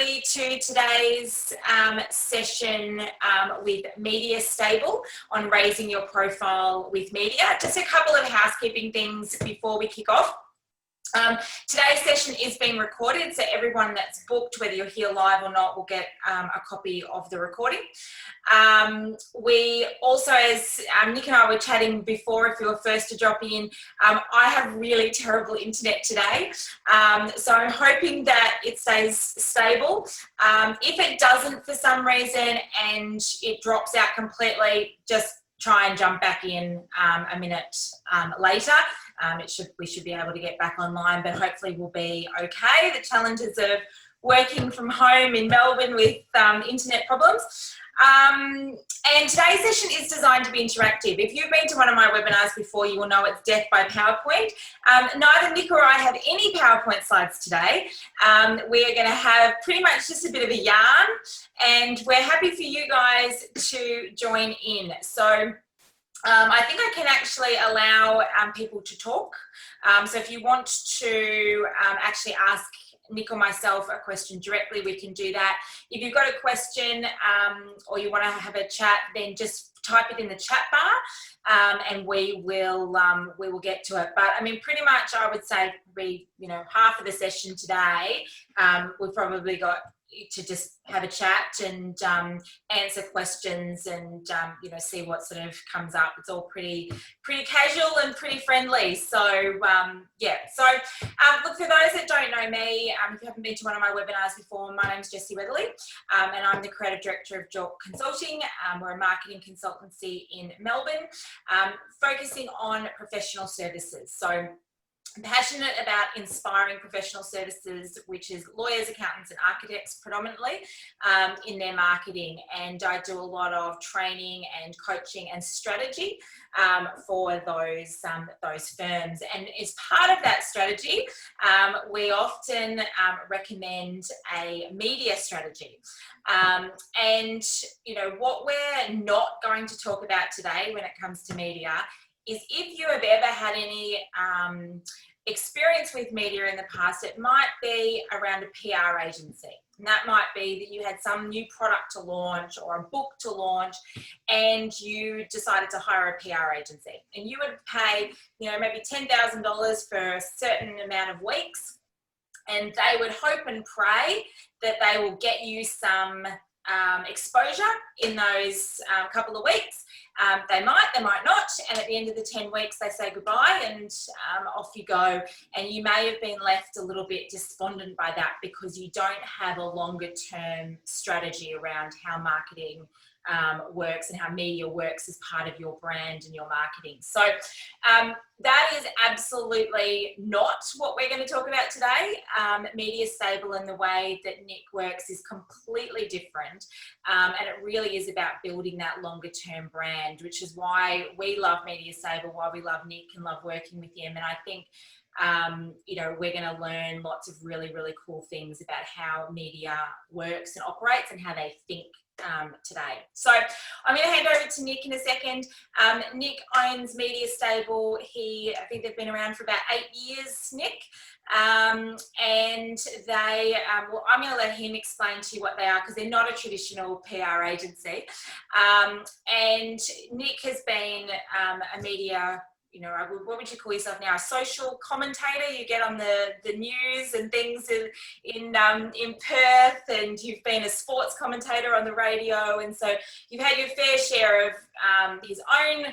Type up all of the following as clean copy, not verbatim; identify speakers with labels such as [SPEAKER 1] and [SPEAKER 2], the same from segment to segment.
[SPEAKER 1] everybody to today's session with Media Stable on raising your profile with media. Just a couple of housekeeping things before we kick off. Today's session is being recorded, so everyone that's booked, whether you're here live or not, will get a copy of the recording. We also, as Nick and I were chatting before, if you were first to drop in, I have really terrible internet today, so I'm hoping that it stays stable. If it doesn't for some reason and it drops out completely, just try and jump back in a minute later. We should be able to get back online, but hopefully we'll be okay. The challenges of working from home in Melbourne with internet problems. And today's session is designed to be interactive. If you've been to one of my webinars before, you will know it's death by PowerPoint. Neither Nick or I have any PowerPoint slides today. We're going to have pretty much just a bit of a yarn, and we're happy for you guys to join in. So I think I can actually allow people to talk. So if you want to actually ask Nick or myself a question directly, we can do that. If you've got a question or you want to have a chat, then just type it in the chat bar and we will get to it. But I mean, pretty much I would say half of the session today, we've probably got to just have a chat and answer questions and see what sort of comes up. It's all pretty casual and pretty friendly. So look, for those that don't know me, if you haven't been to one of my webinars before, my name's Jessie and I'm the creative director of Jork Consulting. We're a marketing consultancy in Melbourne, focusing on professional services. So I'm passionate about inspiring professional services, which is lawyers, accountants and architects predominantly, in their marketing. And I do a lot of training and coaching and strategy for those firms. And as part of that strategy, we often recommend a media strategy. And what we're not going to talk about today when it comes to media is if you have ever had any experience with media in the past, it might be around a PR agency. And that might be that you had some new product to launch or a book to launch and you decided to hire a PR agency. And you would pay, maybe $10,000 for a certain amount of weeks, and they would hope and pray that they will get you some exposure in those couple of weeks. They might not, and at the end of the 10 weeks they say goodbye and off you go, and you may have been left a little bit despondent by that because you don't have a longer term strategy around how marketing works and how media works as part of your brand and your marketing. So that is absolutely not what we're going to talk about today. Media Stable and the way that Nick works is completely different, and it really is about building that longer term brand, which is why we love Media Stable, why we love Nick and love working with him. And I think we're going to learn lots of really, really cool things about how media works and operates and how they think today. So I'm going to hand over to Nick in a second. Nick owns Media Stable. I think they've been around for about 8 years, Nick. And they, I'm going to let him explain to you what they are because they're not a traditional PR agency. And Nick has been a media, what would you call yourself now? A social commentator. You get on the news and things in Perth, and you've been a sports commentator on the radio, and so you've had your fair share of his own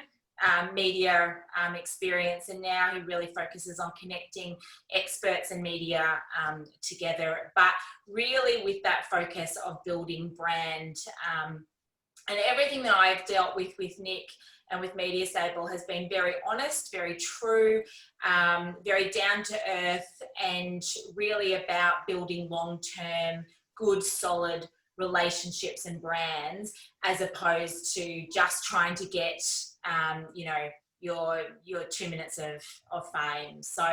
[SPEAKER 1] media experience, and now he really focuses on connecting experts and media together, but really with that focus of building brand. And everything that I've dealt with Nick and with Media Stable has been very honest, very true, very down to earth, and really about building long-term, good, solid relationships and brands, as opposed to just trying to get, your 2 minutes of fame. So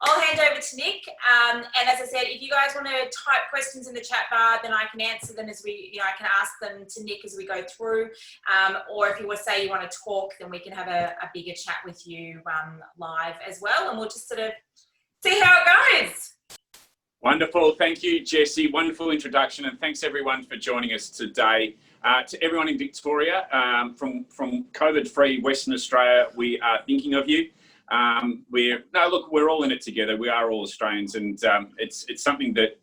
[SPEAKER 1] I'll hand over to Nick. And as I said, if you guys want to type questions in the chat bar, then I can answer them as I can ask them to Nick as we go through. Or if you want to say you want to talk, then we can have a bigger chat with you live as well. And we'll just sort of see how it goes.
[SPEAKER 2] Wonderful. Thank you, Jessie. Wonderful introduction, and thanks everyone for joining us today. To everyone in Victoria, from COVID-free Western Australia, we are thinking of you. We're all in it together. We are all Australians, and it's something that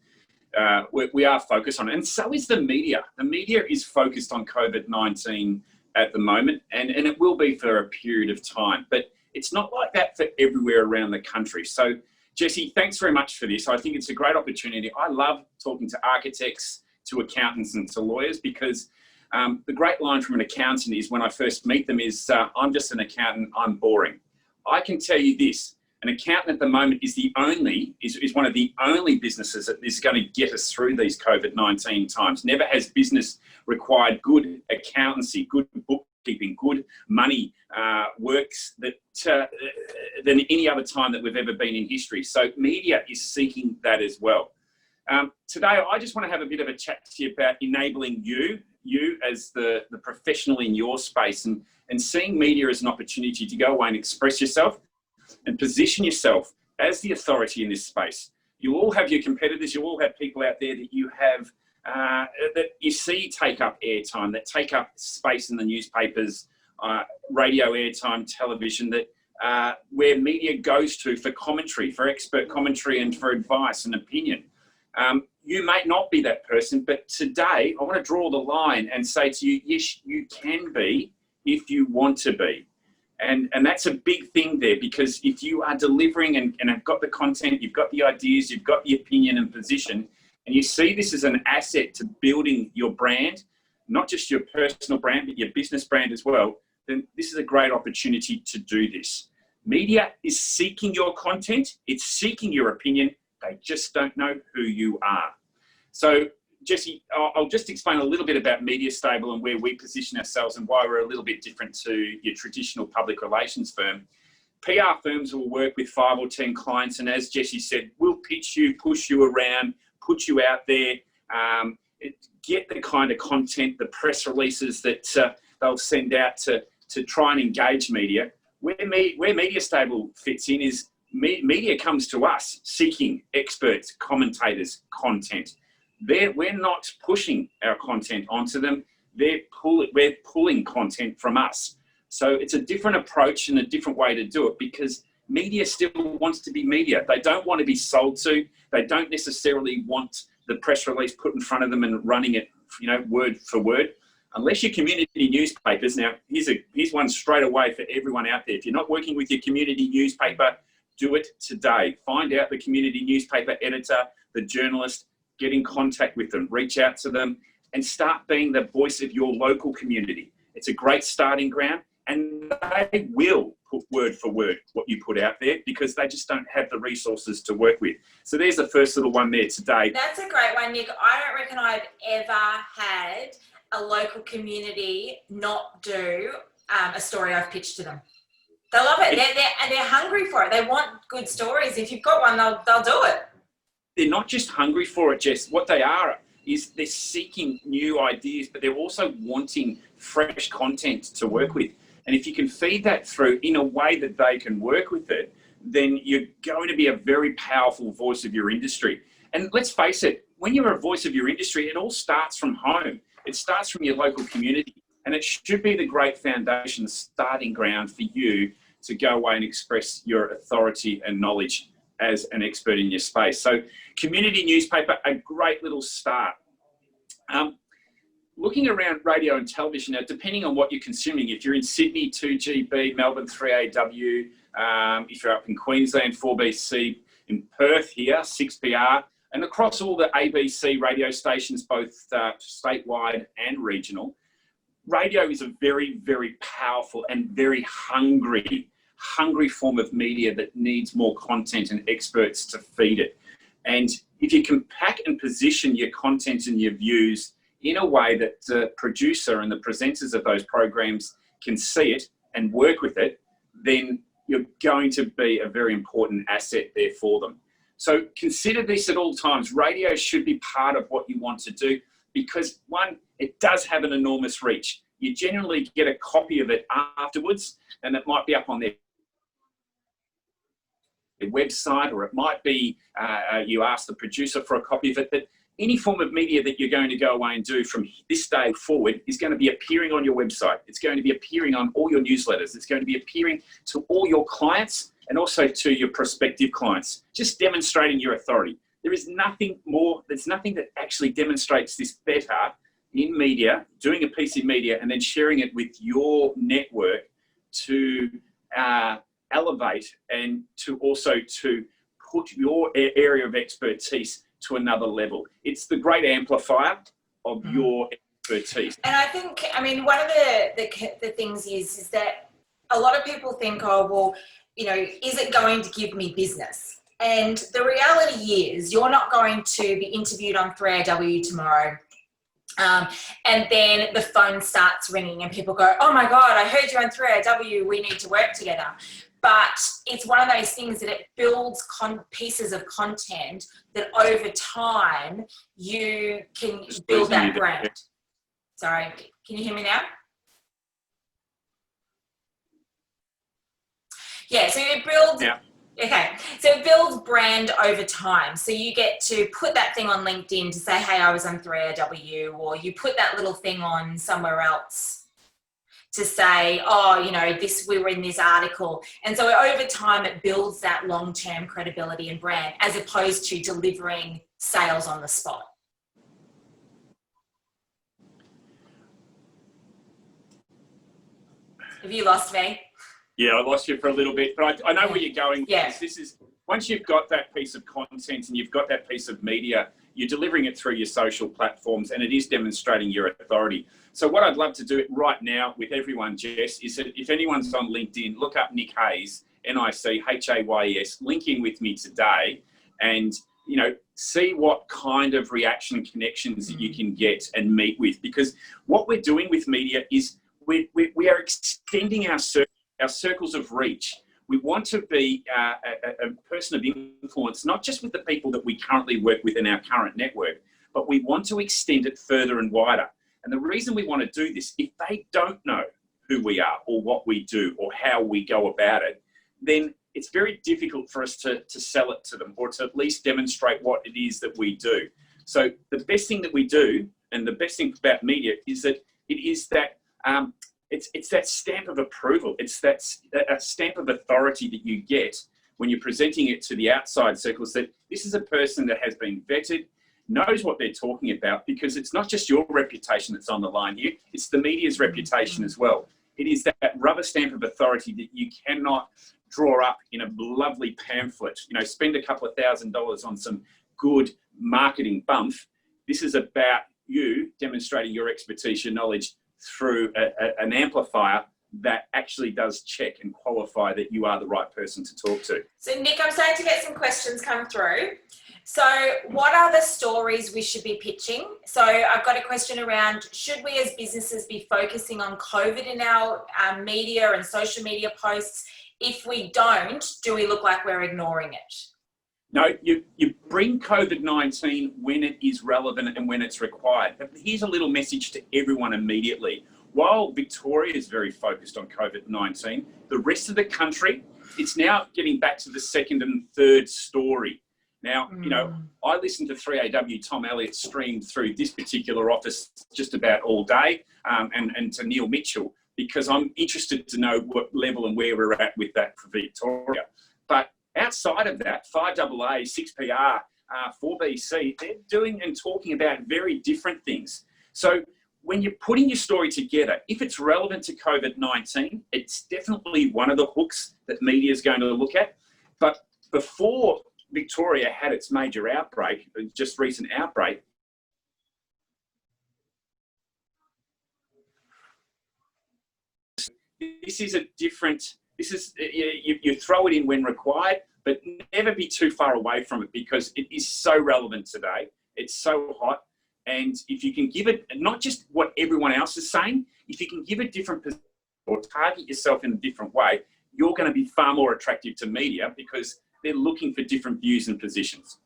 [SPEAKER 2] we are focused on, and so is the media. The media is focused on COVID-19 at the moment, and it will be for a period of time, but it's not like that for everywhere around the country. So Jessie, thanks very much for this. I think it's a great opportunity. I love talking to architects, to accountants and to lawyers, because the great line from an accountant is, when I first meet them, is I'm just an accountant, I'm boring. I can tell you this, an accountant at the moment is one of the only businesses that is going to get us through these COVID-19 times. Never has business required good accountancy, good bookkeeping, good money works than any other time that we've ever been in history. So media is seeking that as well. Today, I just want to have a bit of a chat to you about enabling you as the professional in your space, and seeing media as an opportunity to go away and express yourself and position yourself as the authority in this space. You all have your competitors, you all have people out there that you have, that you see take up airtime, that take up space in the newspapers, radio airtime, television, that where media goes to for commentary, for expert commentary and for advice and opinion. You may not be that person, but today I want to draw the line and say to you, yes, you can be if you want to be. And that's a big thing there, because if you are delivering and have got the content, you've got the ideas, you've got the opinion and position, and you see this as an asset to building your brand, not just your personal brand, but your business brand as well, then this is a great opportunity to do this. Media is seeking your content, it's seeking your opinion, they just don't know who you are. So Jessie, I'll just explain a little bit about Media Stable and where we position ourselves and why we're a little bit different to your traditional public relations firm. PR firms will work with 5 or 10 clients, and as Jessie said, we'll pitch you, push you around, put you out there, get the kind of content, the press releases that they'll send out to try and engage media. Where Media Stable fits in is media comes to us seeking experts, commentators, content. We're not pushing our content onto them. We're pulling content from us. So it's a different approach and a different way to do it, because media still wants to be media. They don't want to be sold to. They don't necessarily want the press release put in front of them and running it, word for word. Unless your community newspapers, now here's one straight away for everyone out there. If you're not working with your community newspaper, do it today. Find out the community newspaper editor, the journalist, get in contact with them, reach out to them, and start being the voice of your local community. It's a great starting ground, and they will put word for word what you put out there, because they just don't have the resources to work with. So there's the first little one there today.
[SPEAKER 1] That's a great one, Nick. I don't reckon I've ever had a local community not do a story I've pitched to them. They love it. They're hungry for it. They want good stories. If you've got one, they'll do it.
[SPEAKER 2] They're not just hungry for it, Jess. What they are is they're seeking new ideas, but they're also wanting fresh content to work with. And if you can feed that through in a way that they can work with it, then you're going to be a very powerful voice of your industry. And let's face it, when you're a voice of your industry, it all starts from home. It starts from your local community. And it should be the great foundation, the starting ground for you to go away and express your authority and knowledge as an expert in your space. So community newspaper, a great little start. Looking around radio and television, now depending on what you're consuming, if you're in Sydney, 2GB, Melbourne, 3AW, if you're up in Queensland, 4BC, in Perth here, 6PR, and across all the ABC radio stations, both statewide and regional, radio is a very, very powerful and very hungry form of media that needs more content and experts to feed it. And if you can pack and position your content and your views in a way that the producer and the presenters of those programs can see it and work with it, then you're going to be a very important asset there for them. So consider this at all times. Radio should be part of what you want to do, because one, it does have an enormous reach. You generally get a copy of it afterwards, and it might be up on their website, or it might be you ask the producer for a copy of it. But any form of media that you're going to go away and do from this day forward is going to be appearing on your website. It's going to be appearing on all your newsletters. It's going to be appearing to all your clients and also to your prospective clients, just demonstrating your authority. There is nothing more, there's nothing that actually demonstrates this better in media, doing a piece of media and then sharing it with your network to elevate and to also to put your area of expertise to another level. It's the great amplifier of your expertise.
[SPEAKER 1] And I think, I mean, one of the things is that a lot of people think, oh, well, you know, is it going to give me business? And the reality is you're not going to be interviewed on 3AW tomorrow. And then the phone starts ringing and people go, oh my God, I heard you on 3AW, we need to work together. But it's one of those things that it builds pieces of content that over time you can build that brand. Sorry, can you hear me now? Yeah, so it builds.
[SPEAKER 2] Yeah.
[SPEAKER 1] Okay, so it builds brand over time. So you get to put that thing on LinkedIn to say, hey, I was on 3AW, or you put that little thing on somewhere else to say, oh, you know, we were in this article. And so over time, it builds that long-term credibility and brand as opposed to delivering sales on the spot. Have you lost me?
[SPEAKER 2] Yeah, I lost you for a little bit, but I know where you're going.
[SPEAKER 1] Yeah.
[SPEAKER 2] This is, once you've got that piece of content and you've got that piece of media, you're delivering it through your social platforms and it is demonstrating your authority. So what I'd love to do right now with everyone, Jess, is that if anyone's on LinkedIn, look up Nic Hayes, Nichayes, link in with me today and, you know, see what kind of reaction connections that you can get and meet with. Because what we're doing with media is we are extending our circles of reach. We want to be a person of influence, not just with the people that we currently work with in our current network, but we want to extend it further and wider. And the reason we want to do this, if they don't know who we are or what we do or how we go about it, then it's very difficult for us to sell it to them or to at least demonstrate what it is that we do. So the best thing that we do, and the best thing about media, is that it is that it's that stamp of approval. It's that stamp of authority that you get when you're presenting it to the outside circles, that this is a person that has been vetted, knows what they're talking about, because it's not just your reputation that's on the line here, it's the media's reputation as well. It is that rubber stamp of authority that you cannot draw up in a lovely pamphlet, you know, spend a couple of $1,000s on some good marketing bump. This is about you demonstrating your expertise, your knowledge through an amplifier that actually does check and qualify that you are the right person to talk to.
[SPEAKER 1] So Nic, I'm starting to get some questions come through. So what are the stories we should be pitching? So I've got a question around, should we as businesses be focusing on COVID in our media and social media posts? If we don't, do we look like we're ignoring it?
[SPEAKER 2] No, you bring COVID-19 when it is relevant and when it's required. But here's a little message to everyone immediately. While Victoria is very focused on COVID-19, the rest of the country, it's now getting back to the second and third story. Now, you know, I listened to 3AW, Tom Elliott streamed through this particular office just about all day, and to Neil Mitchell, because I'm interested to know what level and where we're at with that for Victoria. But outside of that, 5AA, 6PR, 4BC, they're doing and talking about very different things. So when you're putting your story together, if it's relevant to COVID-19, it's definitely one of the hooks that media is going to look at. But before Victoria had its major outbreak, just recent outbreak, this is a different, you throw it in when required, but never be too far away from it, because it is so relevant today. It's so hot. And if you can give it, not just what everyone else is saying, if you can give a different position or target yourself in a different way, you're going to be far more attractive to media, because they're looking for different views and positions.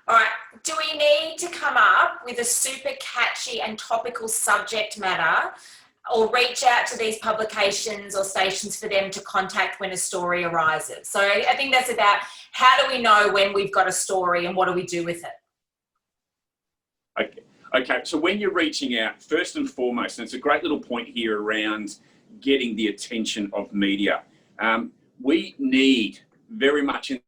[SPEAKER 1] All right, do we need to come up with a super catchy and topical subject matter or reach out to these publications or stations for them to contact when a story arises. So I think that's about how do we know when we've got a story and what do we do with it?
[SPEAKER 2] Okay. So when you're reaching out, first and foremost, and it's a great little point here around getting the attention of media. We need very much in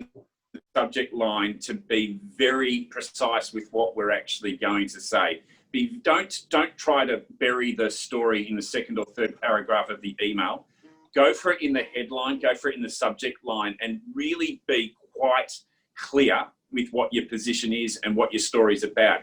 [SPEAKER 2] the subject line to be very precise with what we're actually going to say. Don't try to bury the story in the second or third paragraph of the email. Go for it in the headline, go for it in the subject line, and really be quite clear with what your position is and what your story is about.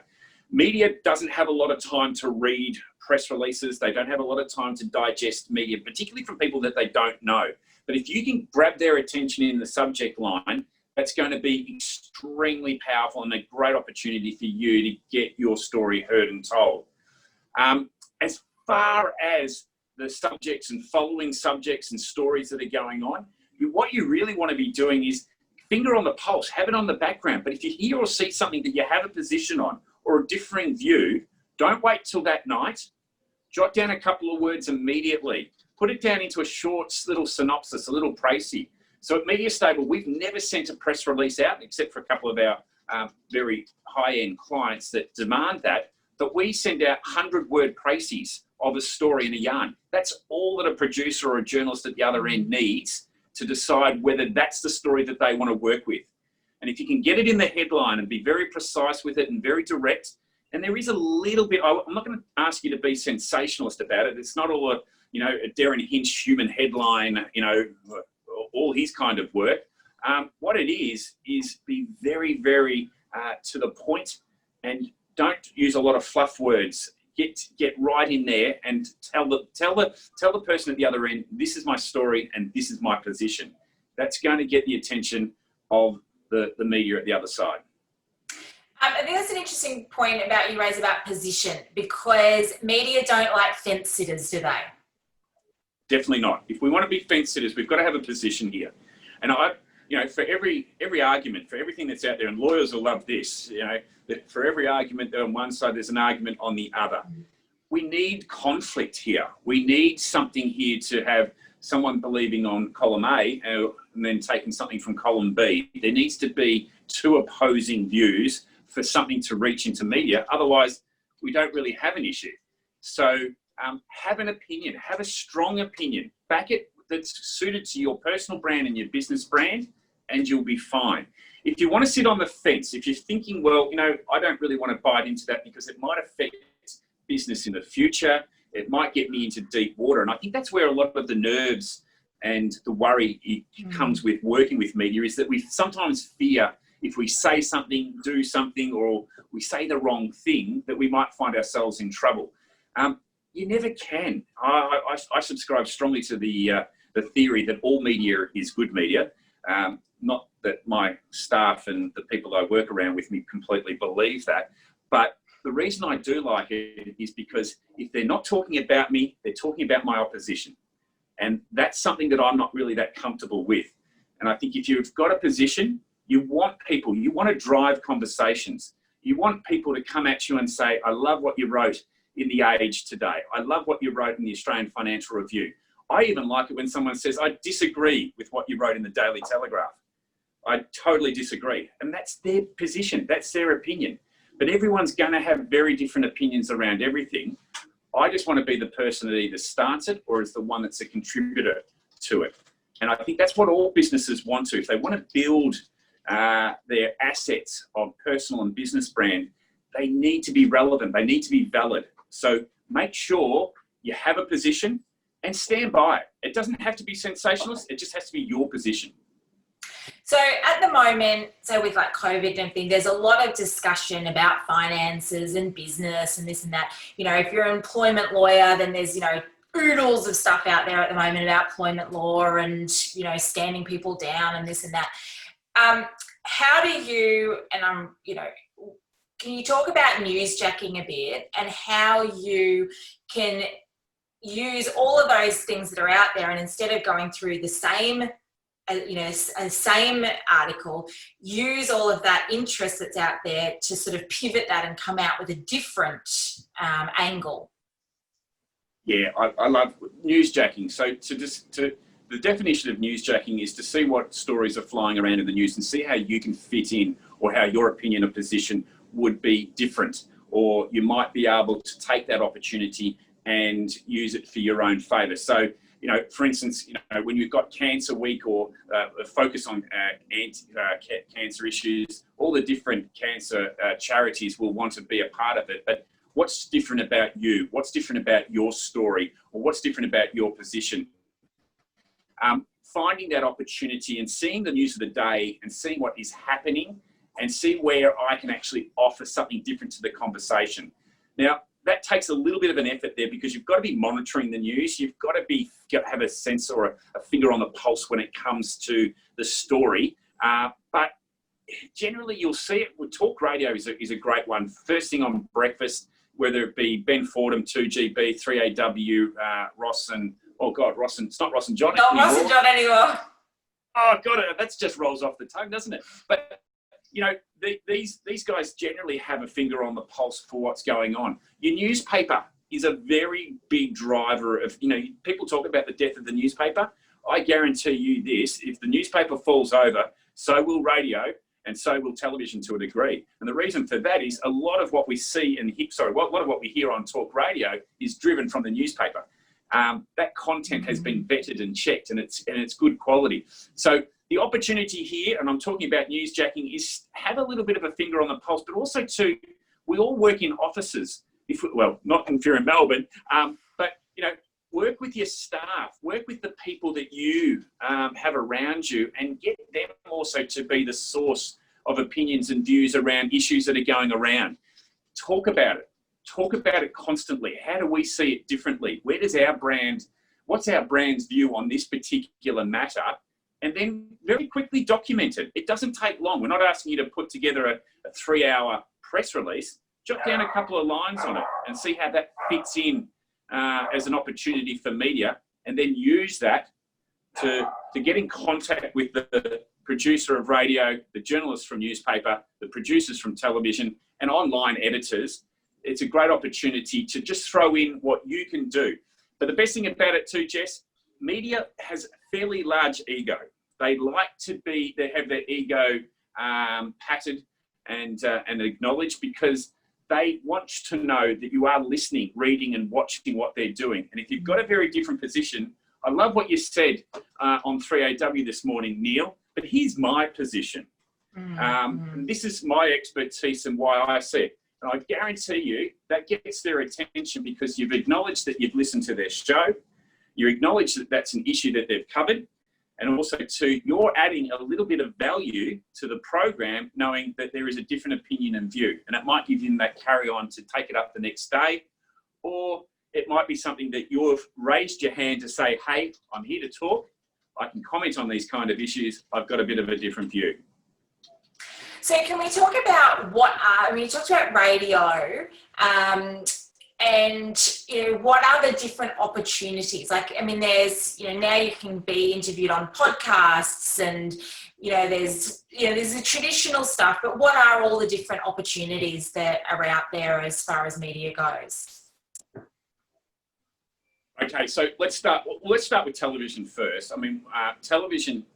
[SPEAKER 2] Media doesn't have a lot of time to read press releases. They don't have a lot of time to digest media, particularly from people that they don't know. But if you can grab their attention in the subject line, that's going to be extremely powerful and a great opportunity for you to get your story heard and told. As far as the subjects and following subjects and stories that are going on, what you really want to be doing is finger on the pulse, have it on the background. But if you hear or see something that you have a position on or a differing view, don't wait till that night. Jot down a couple of words immediately. Put it down into a short little synopsis, a little précis. So at Media Stable, we've never sent a press release out, except for a couple of our very high-end clients that demand that, but we send out 100-word précis of a story and a yarn. That's all that a producer or a journalist at the other end needs to decide whether that's the story that they want to work with. And if you can get it in the headline and be very precise with it and very direct, and there is a little bit, I'm not going to ask you to be sensationalist about it. It's not all a Darren Hinch human headline, all his kind of work. What it is be very, very to the point, and don't use a lot of fluff words. Get right in there and tell the person at the other end, this is my story and this is my position. That's going to get the attention of the media at the other side.
[SPEAKER 1] I think that's an interesting point about you raise about position, because media don't like fence sitters, do they?
[SPEAKER 2] Definitely not. If we want to be fence sitters, we've got to have a position here. And for every argument, for everything that's out there, and lawyers will love this, that for every argument on one side, there's an argument on the other. We need conflict here. We need something here to have someone believing on column A and then taking something from column B. There needs to be two opposing views for something to reach into media. Otherwise, we don't really have an issue. So have an opinion, have a strong opinion, back it that's suited to your personal brand and your business brand, and you'll be fine. If you want to sit on the fence, if you're thinking, well, I don't really want to bite into that because it might affect business in the future, it might get me into deep water. And I think that's where a lot of the nerves and the worry comes with working with media, is that we sometimes fear if we say something, do something, or we say the wrong thing, that we might find ourselves in trouble. You never can. I subscribe strongly to the theory that all media is good media. Not that my staff and the people I work around with me completely believe that, but the reason I do like it is because if they're not talking about me, they're talking about my opposition. And that's something that I'm not really that comfortable with. And I think if you've got a position, you want to drive conversations. You want people to come at you and say, I love what you wrote in The Age today. I love what you wrote in the Australian Financial Review. I even like it when someone says, I disagree with what you wrote in the Daily Telegraph. I totally disagree. And that's their position, that's their opinion. But everyone's going to have very different opinions around everything. I just want to be the person that either starts it or is the one that's a contributor to it. And I think that's what all businesses want to. If they want to build their assets of personal and business brand, they need to be relevant. They need to be valid. So make sure you have a position and stand by it. It doesn't have to be sensationalist. It just has to be your position.
[SPEAKER 1] So at the moment, so with like COVID and everything, there's a lot of discussion about finances and business and this and that. If you're an employment lawyer, then there's, oodles of stuff out there at the moment about employment law and, standing people down and this and that. How do you, and can you talk about newsjacking a bit and how you can use all of those things that are out there, and instead of going through the same same article, use all of that interest that's out there to sort of pivot that and come out with a different angle?
[SPEAKER 2] Yeah, I love newsjacking. So the definition of newsjacking is to see what stories are flying around in the news and see how you can fit in, or how your opinion or position would be different, or you might be able to take that opportunity and use it for your own favour. So, for instance, when you've got Cancer Week, or a focus on cancer issues, all the different cancer charities will want to be a part of it. But what's different about you? What's different about your story? Or what's different about your position? Finding that opportunity and seeing the news of the day and seeing what is happening, and see where I can actually offer something different to the conversation. Now, that takes a little bit of an effort there, because you've got to be monitoring the news. You've got to have a sense or a finger on the pulse when it comes to the story. But generally, you'll see it with talk radio is a great one. First thing on breakfast, whether it be Ben Fordham, 2GB, 3AW, Ross and, Ross and, it's not Ross and John anymore.
[SPEAKER 1] Not Ross and John anymore.
[SPEAKER 2] Oh, God, that just rolls off the tongue, doesn't it? But these guys generally have a finger on the pulse for what's going on. Your newspaper is a very big driver of, people talk about the death of the newspaper. I guarantee you this: if the newspaper falls over, so will radio, and so will television to a degree. And the reason for that is a lot of what we see and a lot of what we hear on talk radio is driven from the newspaper. That content has been vetted and checked, and it's good quality. So the opportunity here, and I'm talking about newsjacking, is have a little bit of a finger on the pulse, but also we all work in offices. Not if you're in Melbourne, but work with your staff, work with the people that you have around you, and get them also to be the source of opinions and views around issues that are going around. Talk about it. Talk about it constantly. How do we see it differently? What's our brand's view on this particular matter? And then very quickly document it. It doesn't take long. We're not asking you to put together a 3-hour press release. Jot down a couple of lines on it and see how that fits in as an opportunity for media, and then use that to get in contact with the producer of radio, the journalists from newspaper, the producers from television, and online editors. It's a great opportunity to just throw in what you can do. But the best thing about it too, Jess, media has a fairly large ego. They have their ego patted and acknowledged, because they want to know that you are listening, reading and watching what they're doing. And if you've got a very different position, I love what you said on 3AW this morning, Neil, but here's my position. This is my expertise and why I see it. And I guarantee you that gets their attention, because you've acknowledged that you've listened to their show. You acknowledge that that's an issue that they've covered. And also too, you're adding a little bit of value to the program, knowing that there is a different opinion and view. And it might give them that carry on to take it up the next day, or it might be something that you've raised your hand to say, hey, I'm here to talk. I can comment on these kind of issues. I've got a bit of a different view.
[SPEAKER 1] So can we talk about you talked about radio, and what are the different opportunities? There's now you can be interviewed on podcasts, and there's the traditional stuff, but what are all the different opportunities that are out there as far as media goes?
[SPEAKER 2] Okay, so let's start with television first. Television,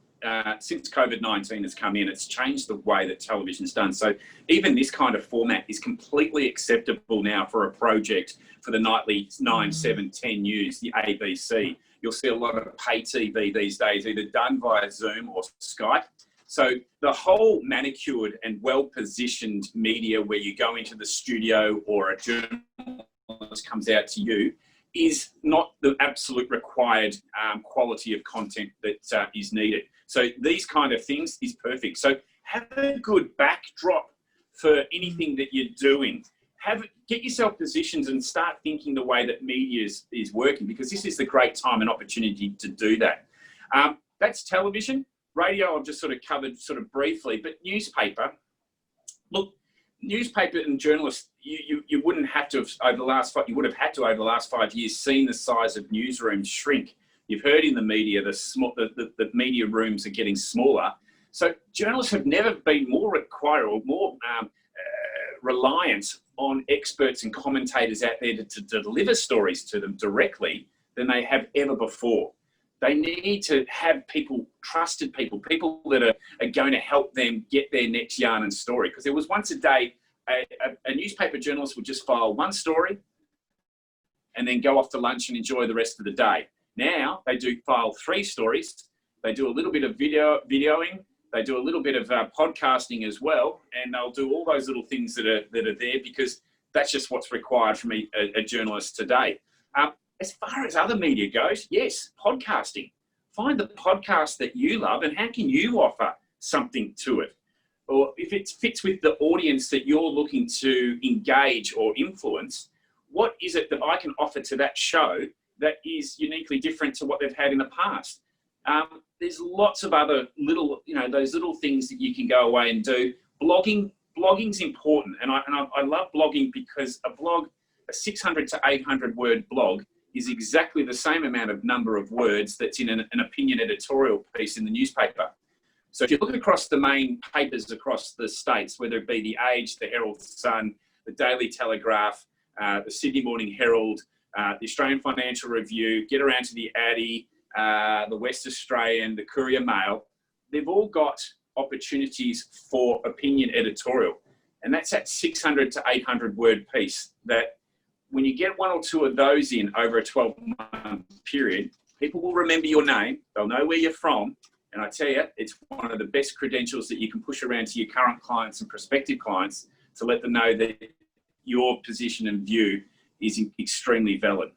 [SPEAKER 2] since COVID-19 has come in, it's changed the way that television's done. So even this kind of format is completely acceptable now for a project for the nightly 9, 7, 10 news, the ABC. You'll see a lot of pay TV these days, either done via Zoom or Skype. So the whole manicured and well-positioned media where you go into the studio or a journalist comes out to you is not the absolute required quality of content that is needed. So these kind of things is perfect. So have a good backdrop for anything that you're doing. Get yourself positioned and start thinking the way that media is working, because this is the great time and opportunity to do that. That's television. Radio I've just sort of covered sort of briefly, but newspaper. Look, newspaper and journalists, you wouldn't have to you would have had to over the last 5 years seen the size of newsrooms shrink. You've heard in the media the media rooms are getting smaller. So journalists have never been more required or more reliance on experts and commentators out there to deliver stories to them directly than they have ever before. They need to have people, trusted people that are going to help them get their next yarn and story. Because there was once a day, a newspaper journalist would just file one story and then go off to lunch and enjoy the rest of the day. Now they do file 3 stories. They do a little bit of videoing. They do a little bit of podcasting as well. And they'll do all those little things that are there because that's just what's required from a journalist today. As far as other media goes, yes, podcasting. Find the podcast that you love and how can you offer something to it? Or if it fits with the audience that you're looking to engage or influence, what is it that I can offer to that show that is uniquely different to what they've had in the past? There's lots of other little, those little things that you can go away and do. Blogging's important. And I love blogging because a 600 to 800 word blog is exactly the same amount of number of words that's in an opinion editorial piece in the newspaper. So if you look across the main papers across the states, whether it be the Age, the Herald Sun, the Daily Telegraph, the Sydney Morning Herald, the Australian Financial Review, get around to the Addy, the West Australian, the Courier Mail, they've all got opportunities for opinion editorial. And that's that 600 to 800 word piece that when you get 1 or 2 of those in over a 12-month period, people will remember your name. They'll know where you're from. And I tell you, it's one of the best credentials that you can push around to your current clients and prospective clients to let them know that your position and view is extremely valid.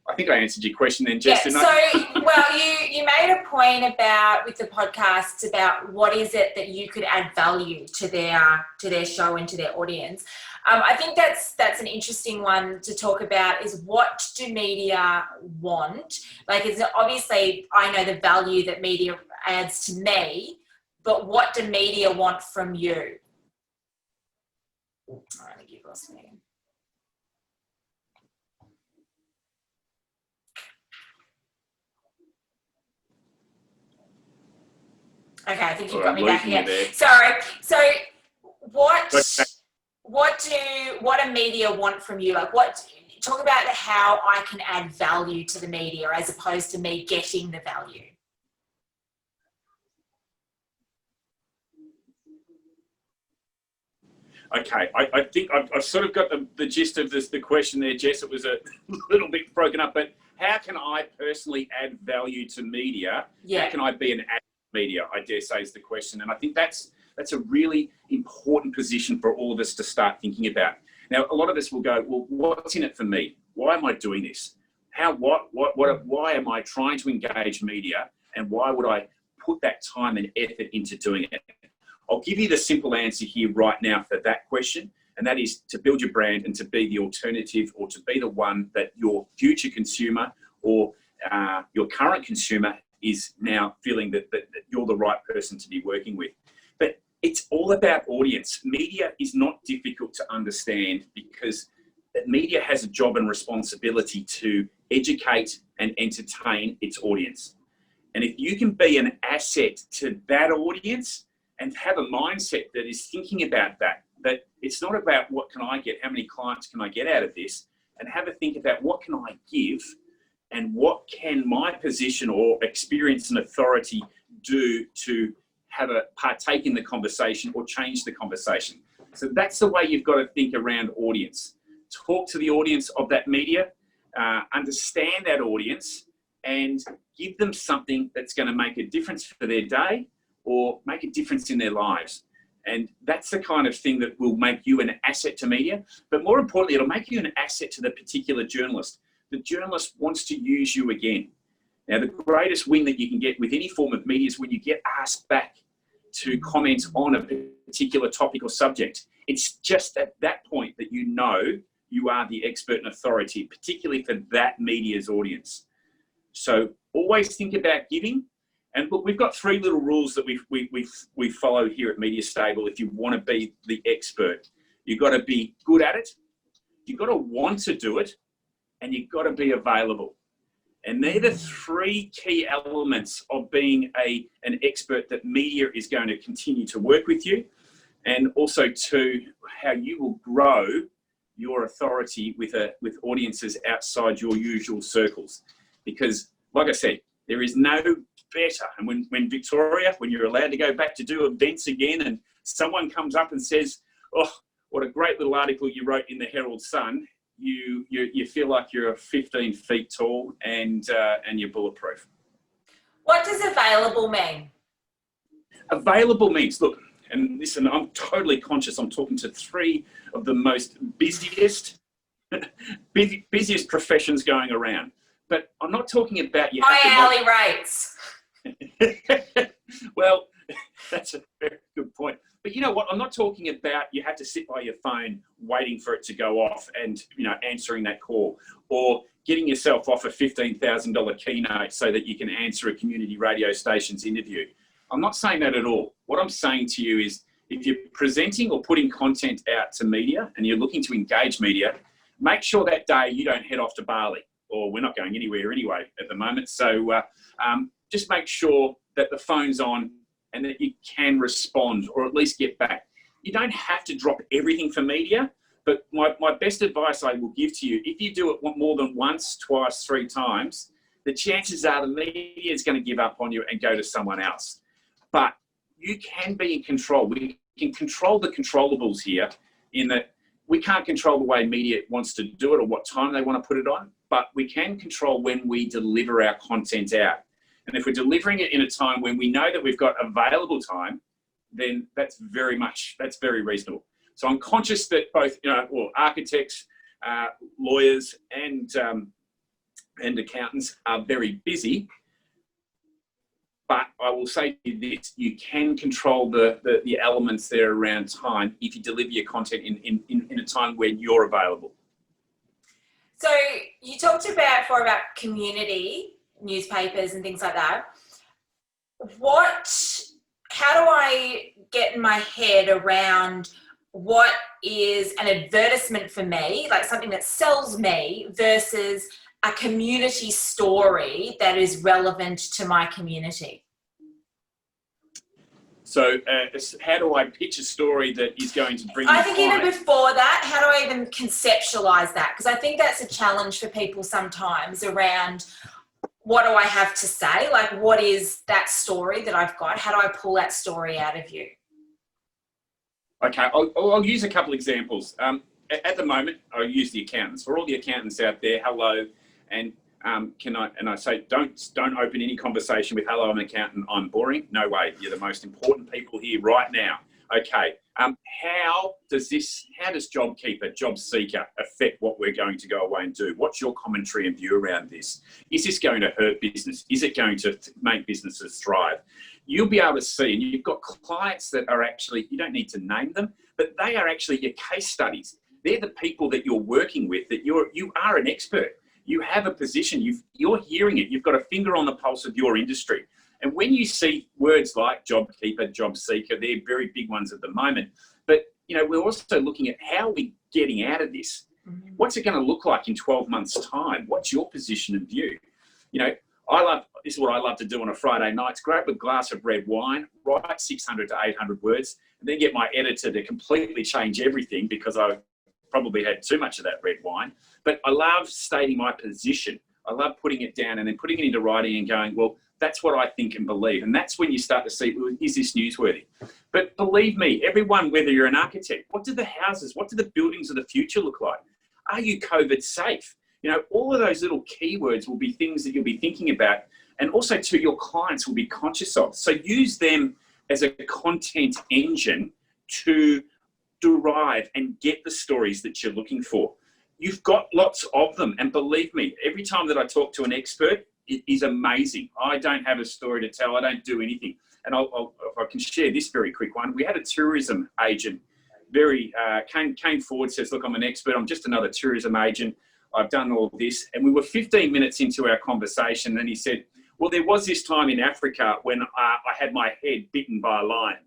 [SPEAKER 2] I think I answered your question then, Jess.
[SPEAKER 1] You made a point about with the podcasts about what is it that you could add value to their show and to their audience. I think that's an interesting one to talk about is what do media want? Like, it's obviously I know the value that media adds to me, but what do media want from you? I think you've lost me. Okay, I think you've got me back again. Sorry. So what do media want from you? Like talk about how I can add value to the media as opposed to me getting the value.
[SPEAKER 2] Okay, I think I've sort of got the gist of the question there, Jess. It was a little bit broken up, but how can I personally add value to media? Yeah. How can I be an ad media, I dare say, is the question. And I think that's a really important position for all of us to start thinking about. Now, a lot of us will go, well, what's in it for me? Why am I doing this? Why am I trying to engage media? And why would I put that time and effort into doing it? I'll give you the simple answer here right now for that question. And that is to build your brand and to be the alternative or to be the one that your future consumer or your current consumer is now feeling that you're the right person to be working with. But it's all about audience. Media is not difficult to understand because media has a job and responsibility to educate and entertain its audience. And if you can be an asset to that audience and have a mindset that is thinking about that it's not about what can I get, how many clients can I get out of this, and have a think about what can I give and what can my position or experience and authority do to have a partake in the conversation or change the conversation. So that's the way you've got to think around audience. Talk to the audience of that media, understand that audience, and give them something that's going to make a difference for their day or make a difference in their lives. And that's the kind of thing that will make you an asset to media. But more importantly, it'll make you an asset to the particular journalist. The journalist wants to use you again. Now, the greatest win that you can get with any form of media is when you get asked back to comment on a particular topic or subject. It's just at that point that you know you are the expert and authority, particularly for that media's audience. So always think about giving. And look, we've got 3 little rules that we follow here at Media Stable. If you want to be the expert, you've got to be good at it, you've got to want to do it, and you've got to be available. And they're the 3 key elements of being an expert that media is going to continue to work with you. and also to how you will grow your authority with audiences outside your usual circles. Because, like I said, there is no better. And when Victoria, when you're allowed to go back to do events again, and someone comes up and says, "Oh, what a great little article you wrote in the Herald Sun," you feel like you're 15 feet tall and you're bulletproof.
[SPEAKER 1] What does available mean?
[SPEAKER 2] Available means, look, and listen, I'm totally conscious. I'm talking to three of the most busiest professions going around. But I'm not talking about you.
[SPEAKER 1] High hourly rates.
[SPEAKER 2] Well, that's a very good point. But you know what? I'm not talking about you have to sit by your phone waiting for it to go off and, answering that call, or getting yourself off a $15,000 keynote so that you can answer a community radio station's interview. I'm not saying that at all. What I'm saying to you is, if you're presenting or putting content out to media and you're looking to engage media, make sure that day you don't head off to Bali, or we're not going anywhere anyway at the moment. So just make sure that the phone's on and that you can respond, or at least get back. You don't have to drop everything for media, but my best advice I will give to you, if you do it more than once, twice, 3 times, the chances are the media is going to give up on you and go to someone else. But you can be in control. We can control the controllables here, in that we can't control the way media wants to do it or what time they want to put it on, but we can control when we deliver our content out. And if we're delivering it in a time when we know that we've got available time, then that's very reasonable. So I'm conscious that both, architects, lawyers, and accountants are very busy. But I will say to you this: you can control the elements there around time if you deliver your content in a time when you're available.
[SPEAKER 1] So you talked about community newspapers and things like that. How do I get in my head around what is an advertisement for me, like something that sells me, versus a community story that is relevant to my community?
[SPEAKER 2] So how do I pitch a story that is going to bring
[SPEAKER 1] I think even before that, how do I even conceptualize that? Because I think that's a challenge for people sometimes around, what do I have to say? Like, what is that story that I've got? How do I pull that story out of you?
[SPEAKER 2] Okay, I'll use a couple examples. At the moment, I use the accountants. For all the accountants out there, hello, and I say, don't open any conversation with, "Hello, I'm an accountant, I'm boring." No way. You're the most important people here right now. Okay. How does JobKeeper, Job Seeker affect what we're going to go away and do? What's your commentary and view around this? Is this going to hurt business? Is it going to make businesses thrive? You'll be able to see, and you've got clients that are actually, you don't need to name them, but they are actually your case studies. They're the people that you're working with, that you are an expert. You have a position, you're hearing it, you've got a finger on the pulse of your industry. And when you see words like JobKeeper, Job Seeker, they're very big ones at the moment. But, we're also looking at how are we getting out of this? Mm-hmm. What's it going to look like in 12 months' time? What's your position and view? This is what I love to do on a Friday night: grab a glass of red wine, write 600 to 800 words, and then get my editor to completely change everything because I probably had too much of that red wine. But I love stating my position. I love putting it down and then putting it into writing and going, well, that's what I think and believe. And that's when you start to see, well, is this newsworthy? But believe me, everyone, whether you're an architect, what do the houses, what do the buildings of the future look like? Are you COVID safe? All of those little keywords will be things that you'll be thinking about, and also to your clients will be conscious of. So use them as a content engine to derive and get the stories that you're looking for. You've got lots of them, and believe me, every time that I talk to an expert, it is amazing. I don't have a story to tell. I don't do anything. And if I can share this very quick one. We had a tourism agent came forward, says, "Look, I'm an expert. I'm just another tourism agent. I've done all of this." And we were 15 minutes into our conversation, and he said, "Well, there was this time in Africa when I had my head bitten by a lion.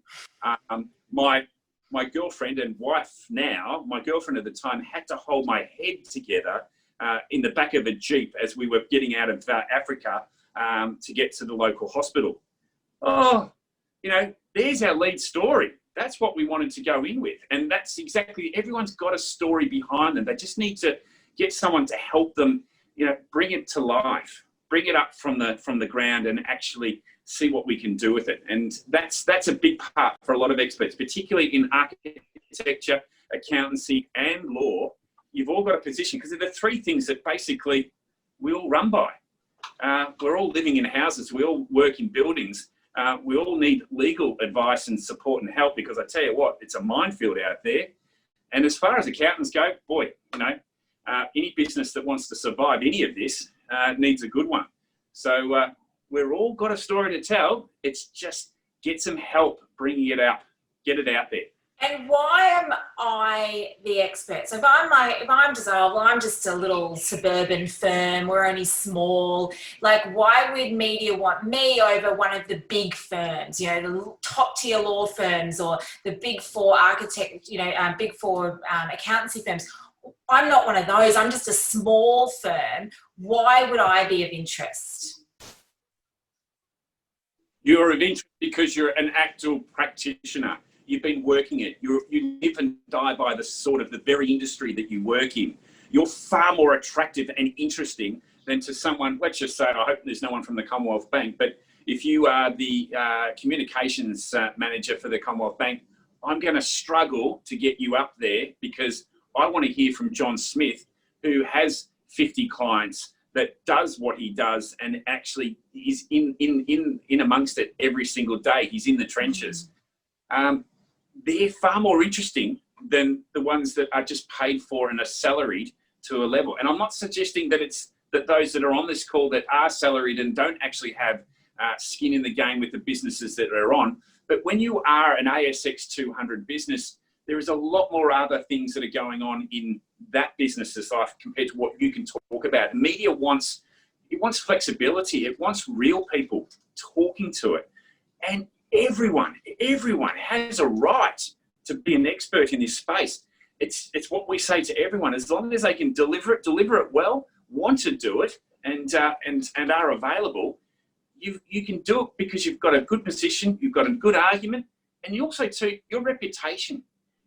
[SPEAKER 2] My girlfriend and wife now, my girlfriend at the time, had to hold my head together in the back of a Jeep as we were getting out of Africa to get to the local hospital." Oh, there's our lead story. that's what we wanted to go in with. And that's exactly, everyone's got a story behind them. They just need to get someone to help them, bring it to life, bring it up from the ground and actually see what we can do with it. And that's a big part for a lot of experts, particularly in architecture, accountancy and law. You've all got a position because they're the three things that basically we all run by. We're all living in houses. We all work in buildings. We all need legal advice and support and help, because I tell you what, it's a minefield out there. And as far as accountants go, boy, any business that wants to survive any of this needs a good one. So we've all got a story to tell. It's just get some help bringing it up, get it out there.
[SPEAKER 1] And why am I the expert? So if I'm just a little suburban firm, we're only small, like why would media want me over one of the big firms, the top tier law firms or the big four big four accountancy firms? I'm not one of those. I'm just a small firm. Why would I be of interest?
[SPEAKER 2] You're of interest because you're an actual practitioner. You've been working it. You live and die by the very industry that you work in. You're far more attractive and interesting than to someone, let's just say, I hope there's no one from the Commonwealth Bank, but if you are the communications manager for the Commonwealth Bank, I'm going to struggle to get you up there, because I want to hear from John Smith, who has 50 clients, that does what he does and actually is in amongst it every single day. He's in the trenches. They're far more interesting than the ones that are just paid for and are salaried to a level. And I'm not suggesting that it's that those that are on this call that are salaried and don't actually have skin in the game with the businesses that they're on. But when you are an ASX 200 business, there is a lot more other things that are going on in that business's life compared to what you can talk about. Media wants flexibility. It wants real people talking to it. And everyone has a right to be an expert in this space. It's what we say to everyone. As long as they can deliver it well, want to do it, and are available, you can do it because you've got a good position, you've got a good argument, and you also too your reputation.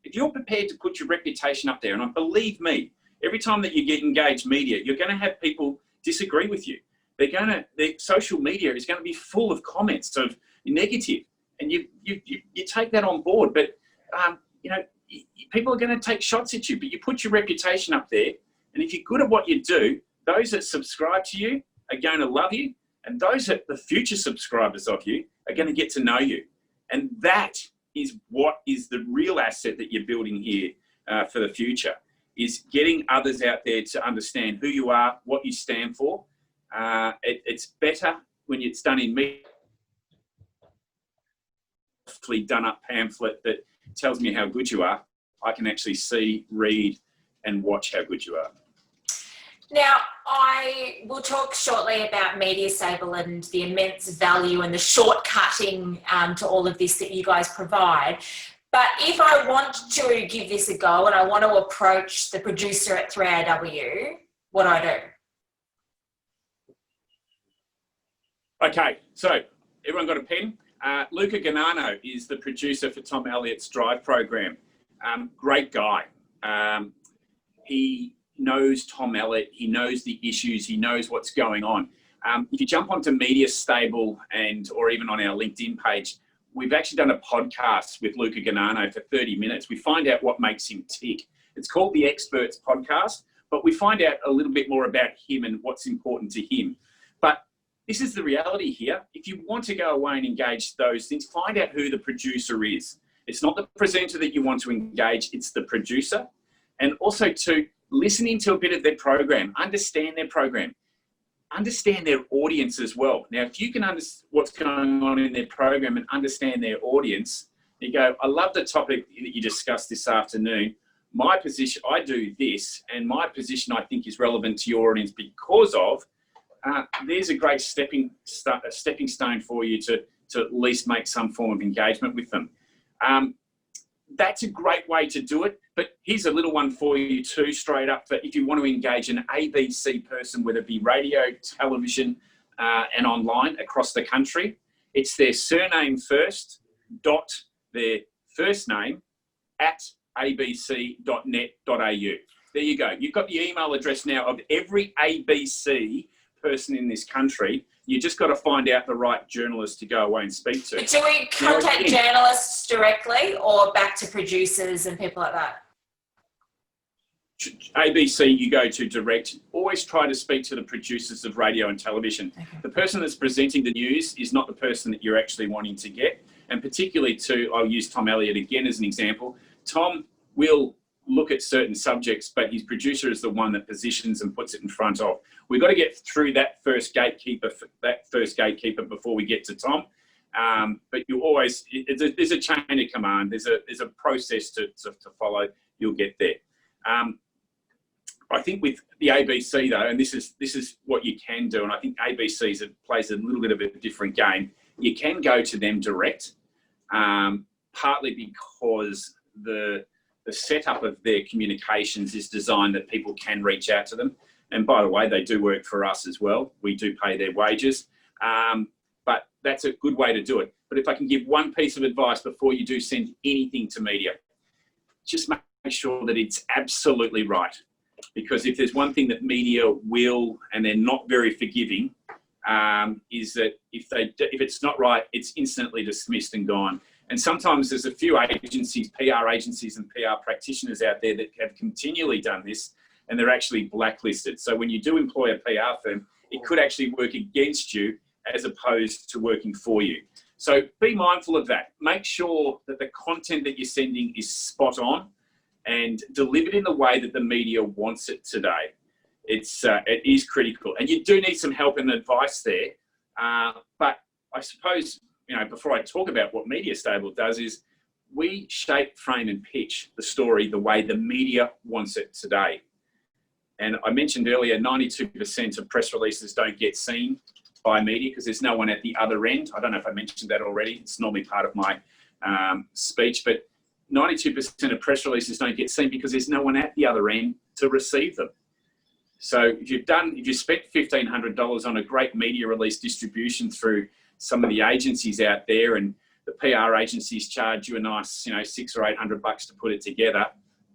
[SPEAKER 2] If you're prepared to put your reputation up there, and believe me, every time that you get engaged media, you're going to have people disagree with you. The social media is going to be full of comments of negative, and you take that on board. But people are going to take shots at you. But you put your reputation up there, and if you're good at what you do, those that subscribe to you are going to love you, and those that the future subscribers of you are going to get to know you. And that is what is the real asset that you're building here for the future, is getting others out there to understand who you are, what you stand for. It's better when it's done in media, done up pamphlet that tells me how good you are. I can actually see, read and watch how good you are.
[SPEAKER 1] Now, I will talk shortly about Media Stable and the immense value and the shortcutting to all of this that you guys provide. But if I want to give this a go and I want to approach the producer at 3AW, what do I do?
[SPEAKER 2] Okay, so everyone got a pen? Luca Ganano is the producer for Tom Elliott's Drive program. Great guy. He knows Tom Elliott, he knows the issues, he knows what's going on. If you jump onto Media Stable or even on our LinkedIn page, we've actually done a podcast with Luca Ganano for 30 minutes. We find out what makes him tick. It's called the Experts Podcast, but we find out a little bit more about him and what's important to him. But this is the reality here. If you want to go away and engage those things, find out who the producer is. It's not the presenter that you want to engage, it's the producer. And also to listening to a bit of their program, understand their program, understand their audience as well. Now, if you can understand what's going on in their program and understand their audience, you go, I love the topic that you discussed this afternoon. My position, I do this, and my position I think is relevant to your audience because of, there's a great stepping stone for you to at least make some form of engagement with them. That's a great way to do it. But here's a little one for you too, straight up, for if you want to engage an ABC person, whether it be radio, television, and online across the country. It's their surname first, dot their first name at abc.net.au. There you go. You've got the email address now of every ABC person in this country. You just got to find out the right journalist to go away and speak to.
[SPEAKER 1] Do we contact journalists directly or back to producers and people like that?
[SPEAKER 2] ABC, you go to direct. Always try to speak to the producers of radio and television. Okay. The person that's presenting the news is not the person that you're actually wanting to get. And particularly I'll use Tom Elliott again as an example. Tom will look at certain subjects, but his producer is the one that positions and puts it in front of. We've got to get through that first gatekeeper before we get to Tom. But you always, there's a chain of command. There's a process to follow. You'll get there. I think with the ABC though, and this is what you can do, and I think ABC plays a little bit of a different game. You can go to them direct, partly because the setup of their communications is designed that people can reach out to them. And by the way, they do work for us as well. We do pay their wages, but that's a good way to do it. But if I can give one piece of advice before you do send anything to media, just make sure that it's absolutely right. Because if there's one thing that media will, and they're not very forgiving, is that if it's not right, it's instantly dismissed and gone. And sometimes there's a few agencies, PR agencies and PR practitioners out there that have continually done this, and they're actually blacklisted. So when you do employ a PR firm, it could actually work against you as opposed to working for you. So be mindful of that. Make sure that the content that you're sending is spot on and delivered in the way that the media wants it today. It is critical. And you do need some help and advice there. But I suppose, before I talk about what Media Stable does is we shape, frame and pitch the story the way the media wants it today. And I mentioned earlier, 92% of press releases don't get seen by media because there's no one at the other end. I don't know if I mentioned that already. It's normally part of my speech, but 92% of press releases don't get seen because there's no one at the other end to receive them. So if you spent $1,500 on a great media release distribution through some of the agencies out there, and the PR agencies charge you a nice, $600 or $800 to put it together,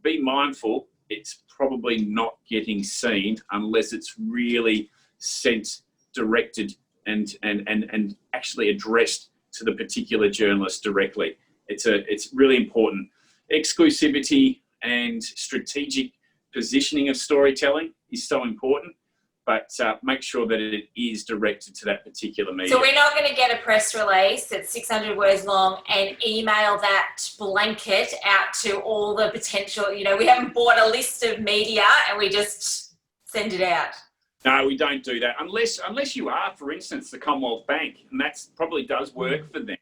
[SPEAKER 2] be mindful it's probably not getting seen unless it's really sent, directed, and actually addressed to the particular journalist directly. It's really important. Exclusivity and strategic positioning of storytelling is so important, but make sure that it is directed to that particular media.
[SPEAKER 1] So we're not going to get a press release that's 600 words long and email that blanket out to all the potential, we haven't bought a list of media and we just send it out.
[SPEAKER 2] No, we don't do that unless you are, for instance, the Commonwealth Bank, and that probably does work for them,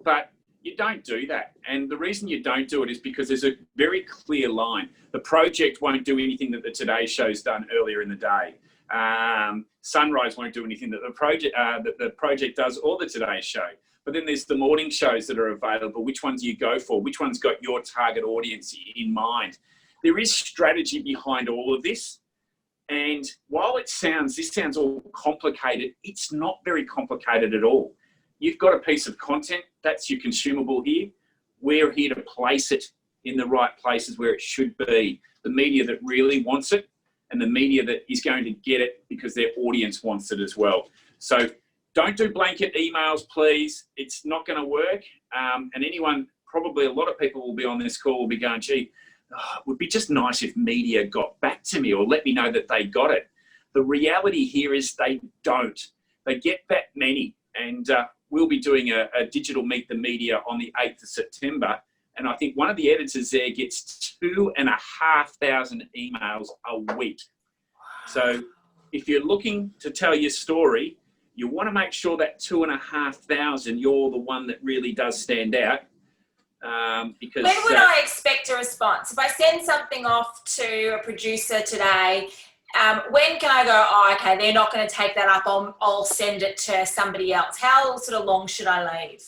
[SPEAKER 2] but you don't do that. And the reason you don't do it is because there's a very clear line. The project won't do anything that the Today Show's done earlier in the day. Sunrise won't do anything that the project does or the Today Show. But then there's the morning shows that are available. Which ones do you go for? Which one's got your target audience in mind? There is strategy behind all of this. And while this sounds all complicated, it's not very complicated at all. You've got a piece of content, that's your consumable here. We're here to place it in the right places where it should be. The media that really wants it and the media that is going to get it because their audience wants it as well. So don't do blanket emails, please. It's not going to work. And probably a lot of people will be on this call will be going, gee, it would be just nice if media got back to me or let me know that they got it. The reality here is they don't. They get that many. And we'll be doing a digital Meet the Media on the 8th of September. And I think one of the editors there gets 2,500 emails a week. So if you're looking to tell your story, you want to make sure that 2,500, you're the one that really does stand out. Because
[SPEAKER 1] when would I expect a response? If I send something off to a producer today, when can I go, okay, they're not going to take that up, I'll send it to somebody else? How sort of long should I leave?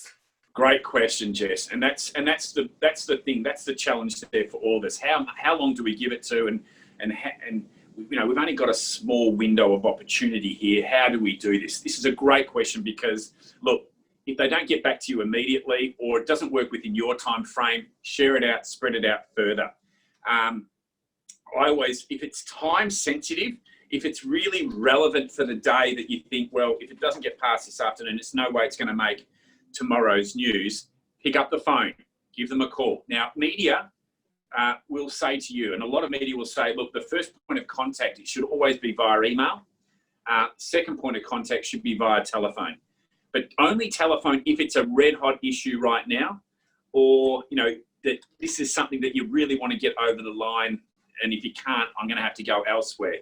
[SPEAKER 2] Great question, Jess. And that's the thing, that's the challenge there for all of us. How long do we give it to? And we've only got a small window of opportunity here. How do we do this? This is a great question because, look, if they don't get back to you immediately or it doesn't work within your time frame, share it out, spread it out further. I always, if it's time sensitive, if it's really relevant for the day that you think, well, if it doesn't get past this afternoon, it's no way it's going to make tomorrow's news, pick up the phone, give them a call. Now, media will say to you, and a lot of media will say, look, the first point of contact, it should always be via email. Second point of contact should be via telephone. But only telephone if it's a red hot issue right now, or, you know, that this is something that you really want to get over the line. And if you can't, I'm going to have to go elsewhere.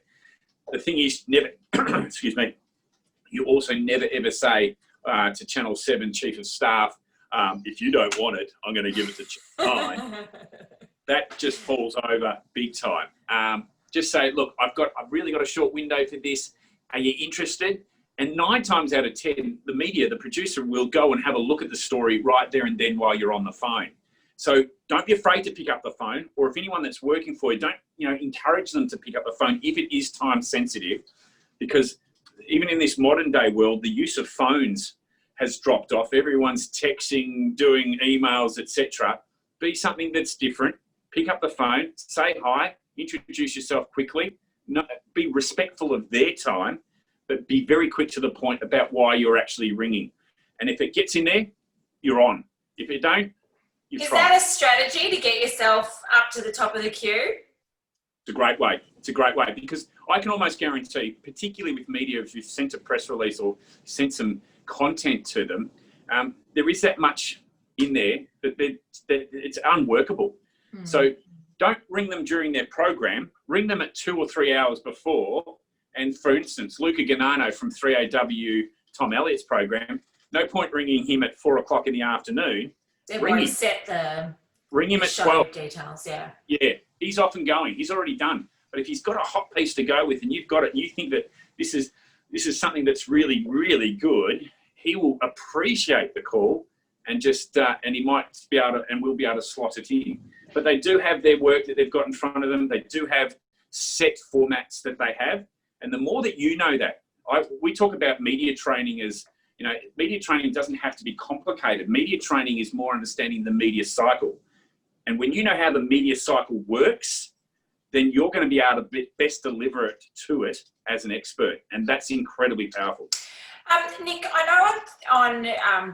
[SPEAKER 2] The thing is, never, excuse me, you also never ever say to Channel 7 Chief of Staff, if you don't want it, I'm going to give it to Channel 9. That just falls over big time. Just say, look, I've really got a short window for this. Are you interested? And 9 times out of 10, the media, the producer will go and have a look at the story right there and then while you're on the phone. So don't be afraid to pick up the phone, or if anyone that's working for you, don't, you know, encourage them to pick up the phone if it is time sensitive, because even in this modern day world, the use of phones has dropped off. Everyone's texting, doing emails, etc. Be something that's different. Pick up the phone, say hi, introduce yourself quickly, be respectful of their time, but be very quick to the point about why you're actually ringing. And if it gets in there, you're on. If it don't,
[SPEAKER 1] Is that a strategy to get yourself up to the top of the queue?
[SPEAKER 2] It's a great way. It's a great way, because I can almost guarantee, particularly with media, if you've sent a press release or sent some content to them, there is that much in there that it's unworkable. So don't ring them during their program. Ring them at 2 or 3 hours before. And for instance, Luca Ganano from 3AW, Tom Elliott's program, no point ringing him at 4 o'clock in the afternoon.
[SPEAKER 1] They've already set
[SPEAKER 2] ring him at
[SPEAKER 1] show
[SPEAKER 2] 12
[SPEAKER 1] details, yeah.
[SPEAKER 2] Yeah, he's off and going. He's already done. But if he's got a hot piece to go with and you've got it and you think that this is something that's really, really good, he will appreciate the call and just and he might be able to, and we'll be able to slot it in. But they do have their work that they've got in front of them. They do have set formats that they have. And the more that you know that, we talk about media training as, you know, media training doesn't have to be complicated. Media training is more understanding the media cycle. And when you know how the media cycle works, then you're going to be able to best deliver it to it as an expert. And that's incredibly powerful.
[SPEAKER 1] Nic, I know on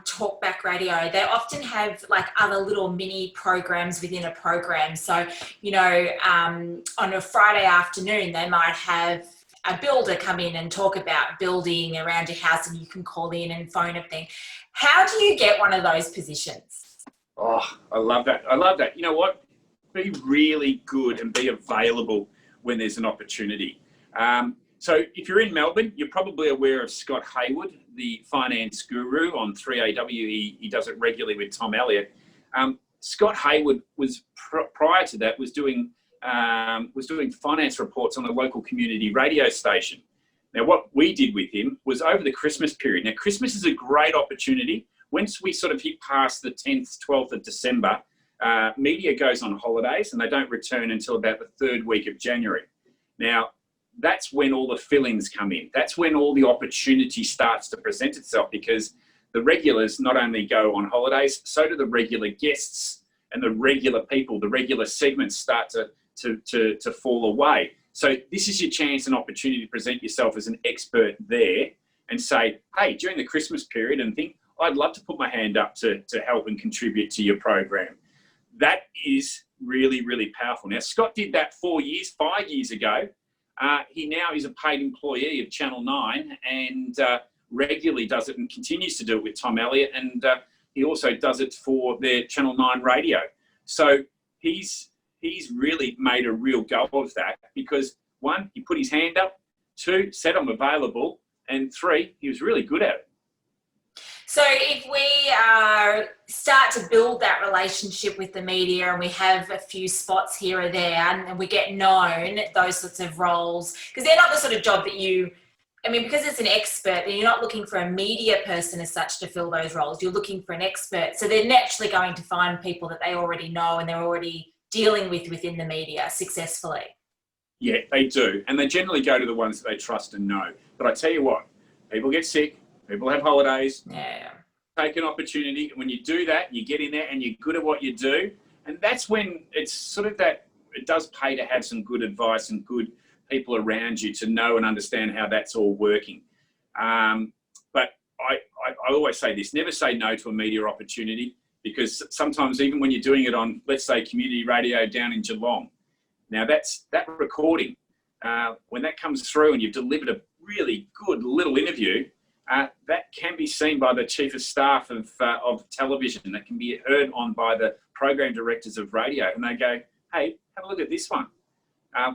[SPEAKER 1] Talkback Radio, they often have like other little mini programs within a program. So, you know, on a Friday afternoon, they might have a builder come in and talk about building around your house, and you can call in and phone a thing. How do you get one of those positions?
[SPEAKER 2] Oh, I love that. I love that. You know what? Be really good and be available when there's an opportunity. So if you're in Melbourne, you're probably aware of Scott Haywood, the finance guru on 3AW. He does it regularly with Tom Elliott. Scott Haywood was prior to that was doing finance reports on a local community radio station. Now, what we did with him was over the Christmas period. Now, Christmas is a great opportunity. Once we sort of hit past the 10th, 12th of December, media goes on holidays and they don't return until about the 3rd week of January. Now, that's when all the fill-ins come in. That's when all the opportunity starts to present itself, because the regulars not only go on holidays, so do the regular guests and the regular people. The regular segments start to fall away. So this is your chance and opportunity to present yourself as an expert there and say, hey, during the Christmas period, and think, I'd love to put my hand up to help and contribute to your program. That is really, really powerful. Now, Scott did that 5 years ago. He now is a paid employee of Channel 9 and regularly does it and continues to do it with Tom Elliott, and he also does it for their Channel 9 radio. So he's really made a real go of that, because 1, he put his hand up, 2, said I'm available, and 3, he was really good at it.
[SPEAKER 1] So if we start to build that relationship with the media and we have a few spots here or there and we get known, those sorts of roles, because they're not the sort of job that because it's an expert, and you're not looking for a media person as such to fill those roles. You're looking for an expert. So they're naturally going to find people that they already know and they're already dealing with within the media successfully.
[SPEAKER 2] Yeah, they do. And they generally go to the ones that they trust and know. But I tell you what, people get sick. People have holidays.
[SPEAKER 1] Yeah.
[SPEAKER 2] take an opportunity. When you do that, you get in there and you're good at what you do. And that's when it's sort of that, it does pay to have some good advice and good people around you to know and understand how that's all working. But I always say this, never say no to a media opportunity, because sometimes even when you're doing it on, let's say, community radio down in Geelong, now that recording, when that comes through and you've delivered a really good little interview, that can be seen by the chief of staff of television, that can be heard on by the program directors of radio, and they go, hey, have a look at this one.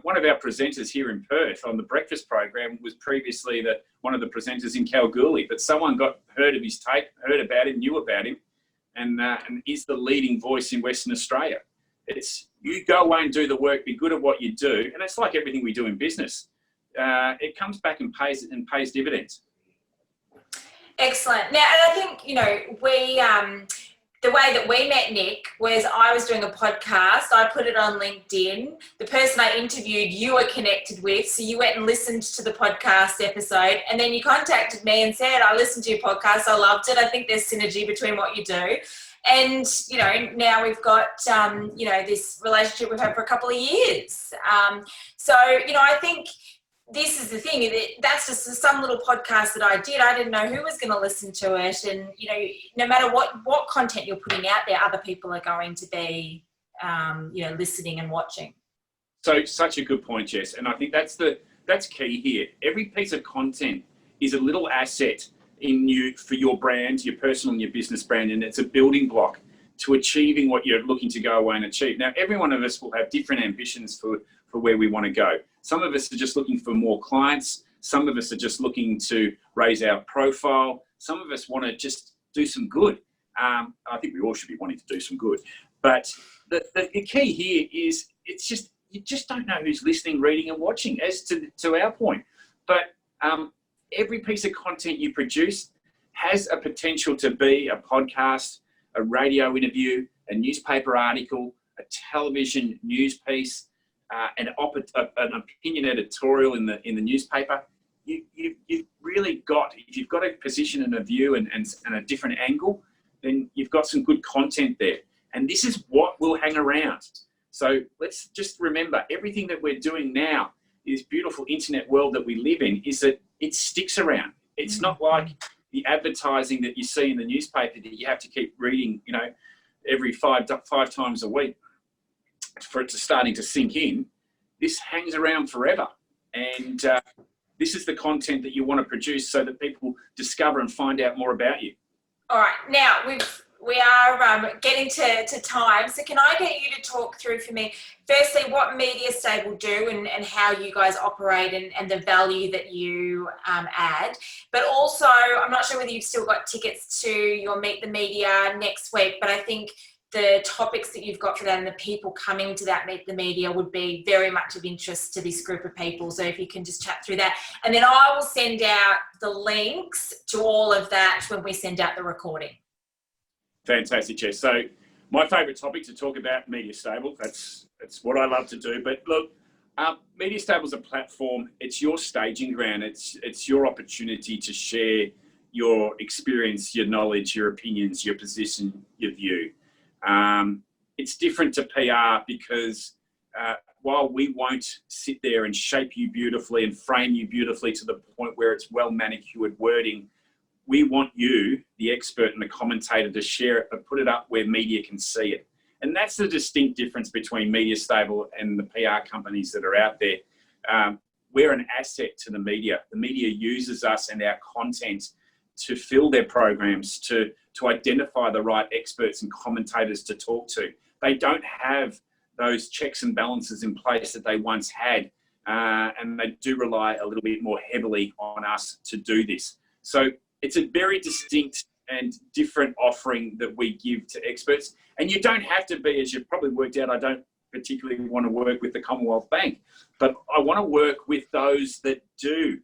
[SPEAKER 2] One of our presenters here in Perth on the breakfast program was previously one of the presenters in Kalgoorlie, but someone heard of his tape, heard about him, knew about him, and is the leading voice in Western Australia. It's you go away and do the work, be good at what you do, and it's like everything we do in business. It comes back and pays dividends.
[SPEAKER 1] Excellent. Now, and I think, you know, we the way that we met Nic was I was doing a podcast. I put it on LinkedIn. The person I interviewed, you were connected with, so you went and listened to the podcast episode, and then you contacted me and said, I listened to your podcast, I loved it, I think there's synergy between what you do. And, you know, now we've got, you know, this relationship we've had for a couple of years. So, you know, I think this is the thing, that's just some little podcast that I did. I didn't know who was going to listen to it. And, you know, no matter what content you're putting out there, other people are going to be, you know, listening and watching.
[SPEAKER 2] So such a good point, Jess. And I think that's key here. Every piece of content is a little asset for your brand, your personal and your business brand, and it's a building block to achieving what you're looking to go away and achieve. Now, every one of us will have different ambitions for where we want to go. Some of us are just looking for more clients. Some of us are just looking to raise our profile. Some of us want to just do some good. I think we all should be wanting to do some good. But the key here is you just don't know who's listening, reading and watching, as to our point. But every piece of content you produce has a potential to be a podcast, a radio interview, a newspaper article, a television news piece, an opinion editorial in the newspaper. You've really got, if you've got a position and a view and a different angle, then you've got some good content there. And this is what will hang around. So let's just remember, everything that we're doing now, this beautiful internet world that we live in, is that it sticks around. It's not like the advertising that you see in the newspaper that you have to keep reading, you know, every five times a week for it to starting to sink in. This hangs around forever. And this is the content that you want to produce so that people discover and find out more about you.
[SPEAKER 1] All right. Now, we are getting to time. So can I get you to talk through for me, firstly, what Media Stable do and how you guys operate and the value that you add. But also, I'm not sure whether you've still got tickets to your Meet the Media next week, but I think the topics that you've got for that and the people coming to that Meet the Media would be very much of interest to this group of people. So if you can just chat through that. And then I will send out the links to all of that when we send out the recording.
[SPEAKER 2] Fantastic, Jess. So my favourite topic to talk about, Media Stable. That's what I love to do. But look, Media Stable is a platform. It's your staging ground. It's your opportunity to share your experience, your knowledge, your opinions, your position, your view. It's different to PR because while we won't sit there and shape you beautifully and frame you beautifully to the point where it's well manicured wording, we want you, the expert and the commentator, to share it, but put it up where media can see it. And that's the distinct difference between Media Stable and the PR companies that are out there. We're an asset to the media. The media uses us and our content to fill their programs, to identify the right experts and commentators to talk to. They don't have those checks and balances in place that they once had, and they do rely a little bit more heavily on us to do this. So it's a very distinct and different offering that we give to experts. And you don't have to be, as you've probably worked out, I don't particularly want to work with the Commonwealth Bank, but I want to work with those that do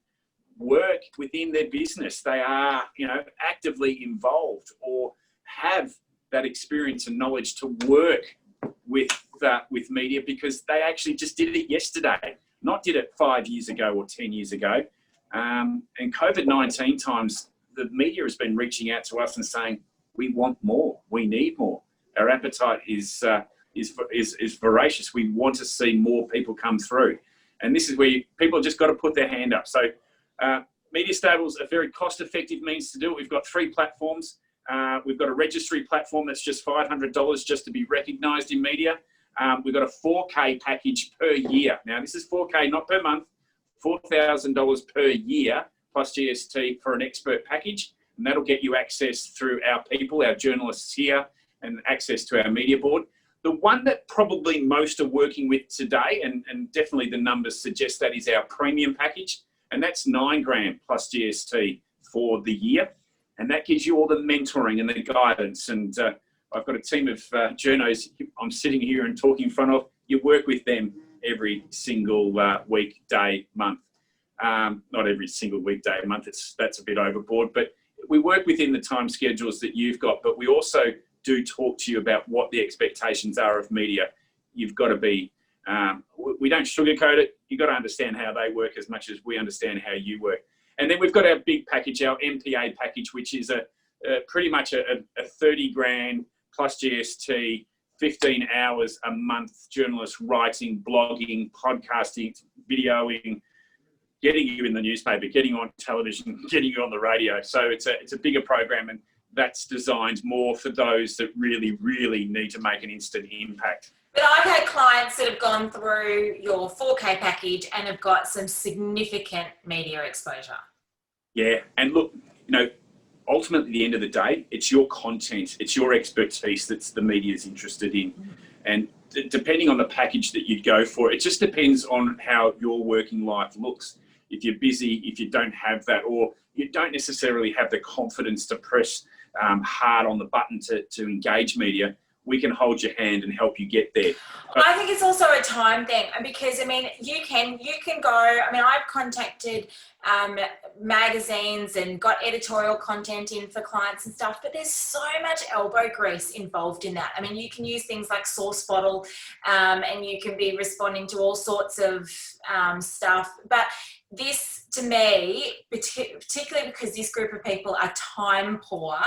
[SPEAKER 2] work within their business. They are, you know, actively involved or have that experience and knowledge to work with media because they actually just did it yesterday, not did it 5 years ago or 10 years ago. And COVID-19 times, the media has been reaching out to us and saying, we want more. We need more. Our appetite is voracious. We want to see more people come through. And this is where people just got to put their hand up. So Media Stable's a very cost-effective means to do it. We've got 3 platforms. We've got a registry platform that's just $500 just to be recognised in media. We've got a 4K package per year. Now, this is 4K, not per month, $4,000 per year plus GST for an expert package. And that'll get you access through our people, our journalists here, and access to our media board. The one that probably most are working with today, and definitely the numbers suggest that, is our premium package. And that's $9,000 plus GST for the year. And that gives you all the mentoring and the guidance. And I've got a team of journos I'm sitting here and talking in front of. You work with them every single weekday, month. Not every single weekday, month. That's a bit overboard. But we work within the time schedules that you've got. But we also do talk to you about what the expectations are of media. You've got to be, we don't sugarcoat it. You've got to understand how they work as much as we understand how you work. And then we've got our big package, our MPA package, which is pretty much a $30,000 plus GST, 15 hours a month, journalist writing, blogging, podcasting, videoing, getting you in the newspaper, getting on television, getting you on the radio. So it's a bigger program, and that's designed more for those that really, really need to make an instant impact.
[SPEAKER 1] But I've had clients that have gone through your 4K package and have got some significant media exposure.
[SPEAKER 2] Yeah, and look, ultimately at the end of the day, it's your content, it's your expertise that's the media's interested in. And depending on the package that you go for, it just depends on how your working life looks. If you're busy, if you don't have that, or you don't necessarily have the confidence to press hard on the button to engage media, we can hold your hand and help you get there.
[SPEAKER 1] I think it's also a time thing, because you can go. I've contacted magazines and got editorial content in for clients and stuff, but there's so much elbow grease involved in that. You can use things like Source Bottle, and you can be responding to all sorts of stuff, but this, to me, particularly because this group of people are time poor,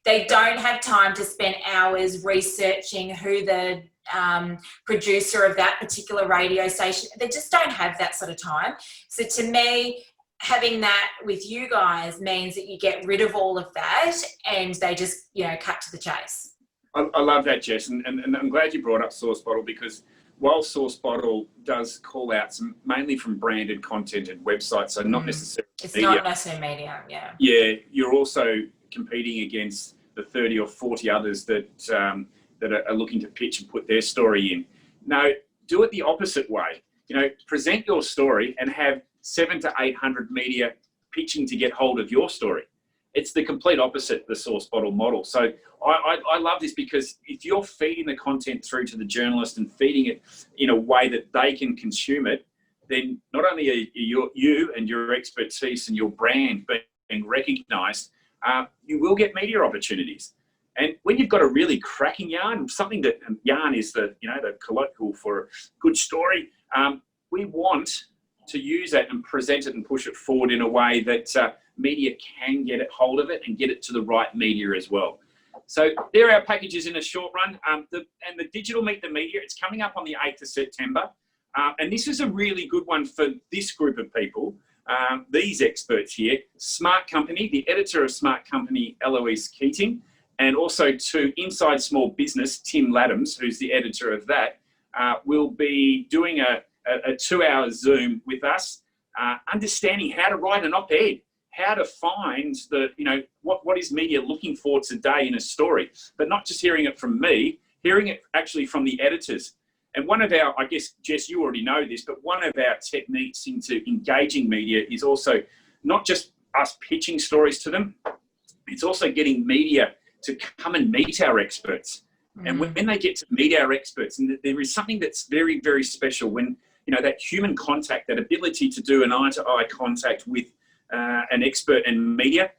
[SPEAKER 1] they don't have time to spend hours researching who the producer of that particular radio station. They just don't have that sort of time. So to me, having that with you guys means that you get rid of all of that and they just, cut to the chase.
[SPEAKER 2] I love that, Jess, and I'm glad you brought up Source Bottle, because while Source Bottle does call out mainly from branded content and websites, so not necessarily
[SPEAKER 1] it's
[SPEAKER 2] media.
[SPEAKER 1] not necessarily media, yeah.
[SPEAKER 2] Yeah, you're also competing against the 30 or 40 others that are looking to pitch and put their story in. No, do it the opposite way. Present your story and have 700 to 800 media pitching to get hold of your story. It's the complete opposite, the Source Bottle model. So I love this, because if you're feeding the content through to the journalist and feeding it in a way that they can consume it, then not only are you and your expertise and your brand being recognised, you will get media opportunities. And when you've got a really cracking yarn, something that yarn is the colloquial for a good story, we want to use that and present it and push it forward in a way that media can get it hold of it and get it to the right media as well. So there are our packages in a short run. The digital Meet the Media, it's coming up on the 8th of September. And this is a really good one for this group of people, these experts here. Smart Company, the editor of Smart Company, Eloise Keating, and also to Inside Small Business, Tim Laddams, who's the editor of that, will be doing a 2-hour Zoom with us, understanding how to write an op-ed, how to find what is media looking for today in a story, but not just hearing it from me, hearing it actually from the editors. And one of our, I guess, Jess, you already know this, but one of our techniques into engaging media is also not just us pitching stories to them, it's also getting media to come and meet our experts. And when they get to meet our experts, and there is something that's very, very special when, that human contact, that ability to do an eye-to-eye contact with an expert in media,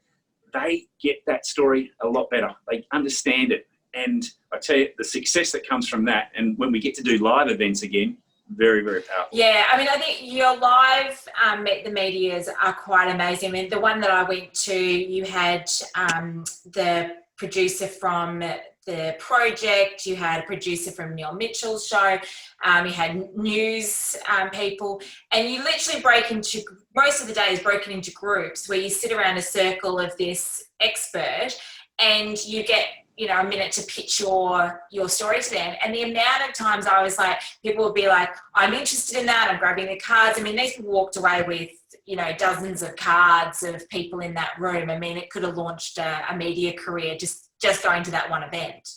[SPEAKER 2] they get that story a lot better. They understand it. And I tell you, the success that comes from that, and when we get to do live events again, very, very powerful. Yeah,
[SPEAKER 1] I think your live Meet the Medias are quite amazing. The one that I went to, you had the producer from The Project, you had a producer from Neil Mitchell's show, you had news people, and you literally break into, most of the day is broken into groups where you sit around a circle of this expert and you get, you know, a minute to pitch your story to them. And the amount of times I was like, people would be like, I'm interested in that, I'm grabbing the cards. I mean, these people walked away with, you know, dozens of cards of people in that room. I mean, it could have launched a media career just going to that one event.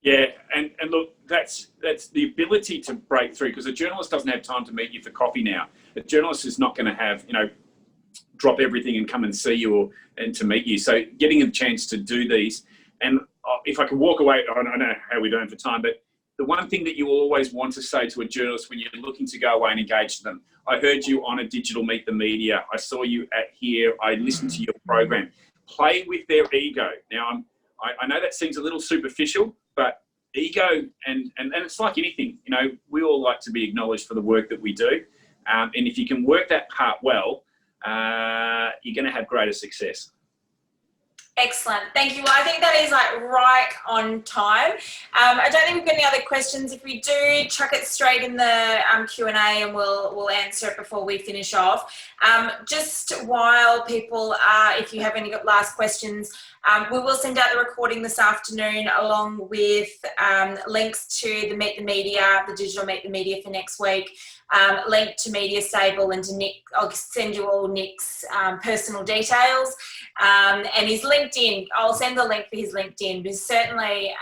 [SPEAKER 2] Yeah, and look, that's the ability to break through, because a journalist doesn't have time to meet you for coffee now. A journalist is not going to have, you know, drop everything and come and see you and to meet you. So getting a chance to do these, and if I can walk away, I don't know how we're doing for time, but the one thing that you always want to say to a journalist when you're looking to go away and engage them, I heard you on a digital Meet the Media, I saw you at here, I listened to your program. Play with their ego. Now, I know that seems a little superficial, but ego, and it's like anything, you know, we all like to be acknowledged for the work that we do. And if you can work that part well, you're going to have greater success.
[SPEAKER 1] Excellent. Thank you. Well, I think that is like right on time. I don't think we've got any other questions. If we do, chuck it straight in the Q&A and we'll answer it before we finish off. Just while people are, if you have any last questions, we will send out the recording this afternoon along with links to the Meet the Media, the digital Meet the Media for next week, link to Media Stable and to Nic. I'll send you all Nic's personal details and his LinkedIn. I'll send the link for his LinkedIn, because certainly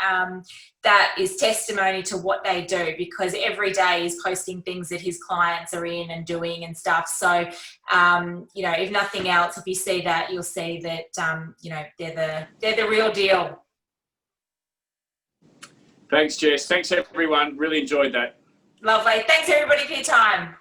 [SPEAKER 1] that is testimony to what they do, because every day he's posting things that his clients are in and doing and stuff. So, you know, if nothing else, if you see that, you'll see that, you know, they're the real deal.
[SPEAKER 2] Thanks, Jess. Thanks, everyone. Really enjoyed that.
[SPEAKER 1] Lovely. Thanks, everybody, for your time.